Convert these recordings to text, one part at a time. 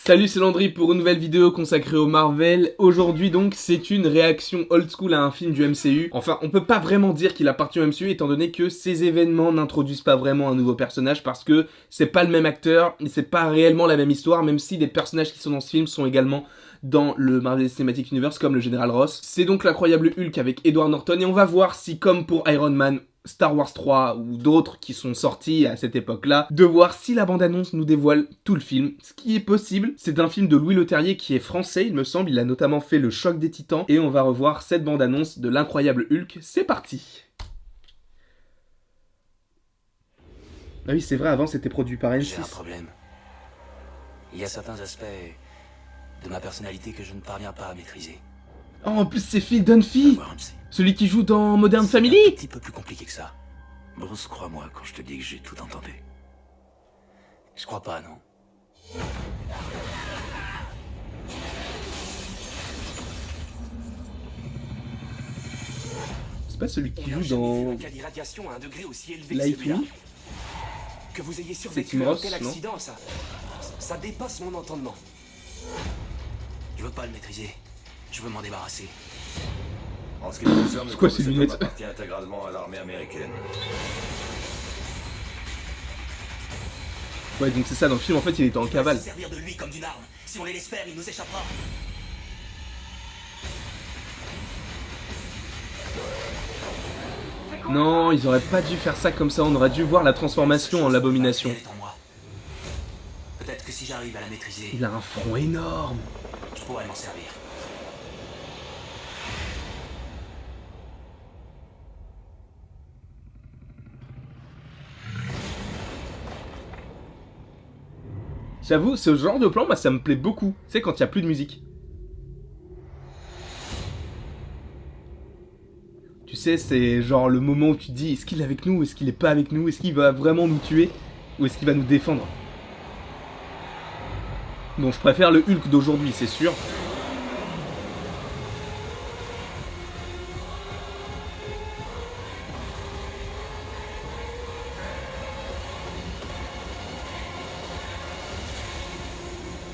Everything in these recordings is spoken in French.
Salut, c'est Landry pour une nouvelle vidéo consacrée au Marvel. Aujourd'hui donc, c'est une réaction old school à un film du MCU. Enfin, on peut pas vraiment dire qu'il appartient au MCU étant donné que ces événements n'introduisent pas vraiment un nouveau personnage parce que c'est pas le même acteur, et c'est pas réellement la même histoire, même si des personnages qui sont dans ce film sont également dans le Marvel Cinematic Universe comme le Général Ross. C'est donc l'incroyable Hulk avec Edward Norton et on va voir si comme pour Iron Man, Star Wars 3 ou d'autres qui sont sortis à cette époque-là, de voir si la bande-annonce nous dévoile tout le film, ce qui est possible. C'est un film de Louis Leterrier qui est français, il me semble, il a notamment fait Le Choc des Titans, et on va revoir cette bande-annonce de l'incroyable Hulk, c'est parti. Ah oui, c'est vrai, avant c'était produit par M6. J'ai un problème. Il y a certains aspects de ma personnalité que je ne parviens pas à maîtriser. Oh, en plus c'est Phil Dunphy, celui qui joue dans Modern Family. C'est un petit peu plus compliqué que ça. Bruce, crois-moi quand je te dis que j'ai tout entendu. Je crois pas, non. C'est pas celui qui joue dans Lightning. Que vous ayez C'est survécu Tim à un Ross, tel non? accident, ça dépasse mon entendement. Je veux pas le maîtriser. Je veux m'en débarrasser. En ce qui nous concerne, C'est quoi ces lunettes? appartient intégralement à l'armée américaine. Ouais, donc c'est ça, dans le film, en fait, il était en cavale. Se servir de lui comme d'une arme. Si on les laisse faire, il nous échappera. Non, ils auraient pas dû faire ça comme ça, on aurait dû voir la transformation en l'abomination. Elle est en moi. Peut-être que si j'arrive à la maîtriser, Il a un front énorme. je pourrais m'en servir. J'avoue, ce genre de plan, bah, ça me plaît beaucoup. Tu sais, quand il n'y a plus de musique. Tu sais, c'est genre le moment où tu te dis, est-ce qu'il est avec nous, est-ce qu'il est pas avec nous, est-ce qu'il va vraiment nous tuer, ou est-ce qu'il va nous défendre. Bon, je préfère le Hulk d'aujourd'hui, c'est sûr.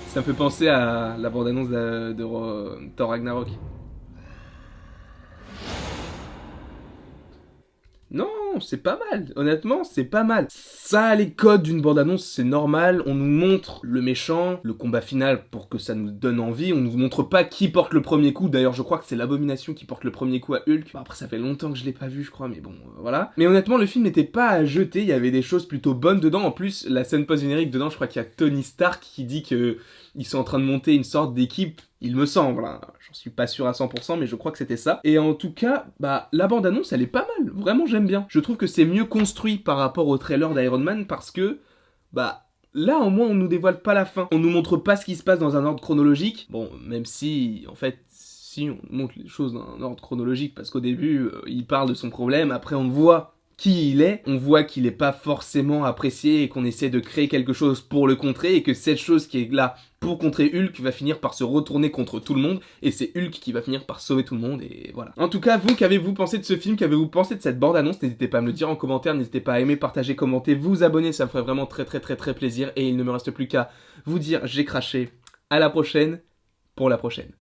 Ça me fait penser à la bande-annonce de Thor Ragnarok. Non, c'est pas mal. Honnêtement, c'est pas mal. Ça a les codes d'une bande-annonce, c'est normal. On nous montre le méchant, le combat final pour que ça nous donne envie. On nous montre pas qui porte le premier coup. D'ailleurs, je crois que c'est l'abomination qui porte le premier coup à Hulk. Bon, après, ça fait longtemps que je l'ai pas vu, je crois, mais bon, voilà. Mais honnêtement, le film n'était pas à jeter. Il y avait des choses plutôt bonnes dedans. En plus, la scène post-générique dedans, je crois qu'il y a Tony Stark qui dit que ils sont en train de monter une sorte d'équipe. Il me semble, hein. J'en suis pas sûr à 100%, mais je crois que c'était ça. Et en tout cas, bah, la bande-annonce, elle est pas mal. Vraiment, j'aime bien. Je trouve que c'est mieux construit par rapport au trailer d'Iron Man parce que, bah, là, au moins, on nous dévoile pas la fin. On nous montre pas ce qui se passe dans un ordre chronologique. Bon, même si, en fait, si on montre les choses dans un ordre chronologique, parce qu'au début, il parle de son problème, après on voit qui il est, on voit qu'il est pas forcément apprécié et qu'on essaie de créer quelque chose pour le contrer et que cette chose qui est là pour contrer Hulk va finir par se retourner contre tout le monde et c'est Hulk qui va finir par sauver tout le monde et voilà. En tout cas, vous, qu'avez-vous pensé de ce film? Qu'avez-vous pensé de cette bande-annonce? N'hésitez pas à me le dire en commentaire, n'hésitez pas à aimer, partager, commenter, vous abonner, ça me ferait vraiment très plaisir et il ne me reste plus qu'à vous dire j'ai craché. À la prochaine pour la prochaine.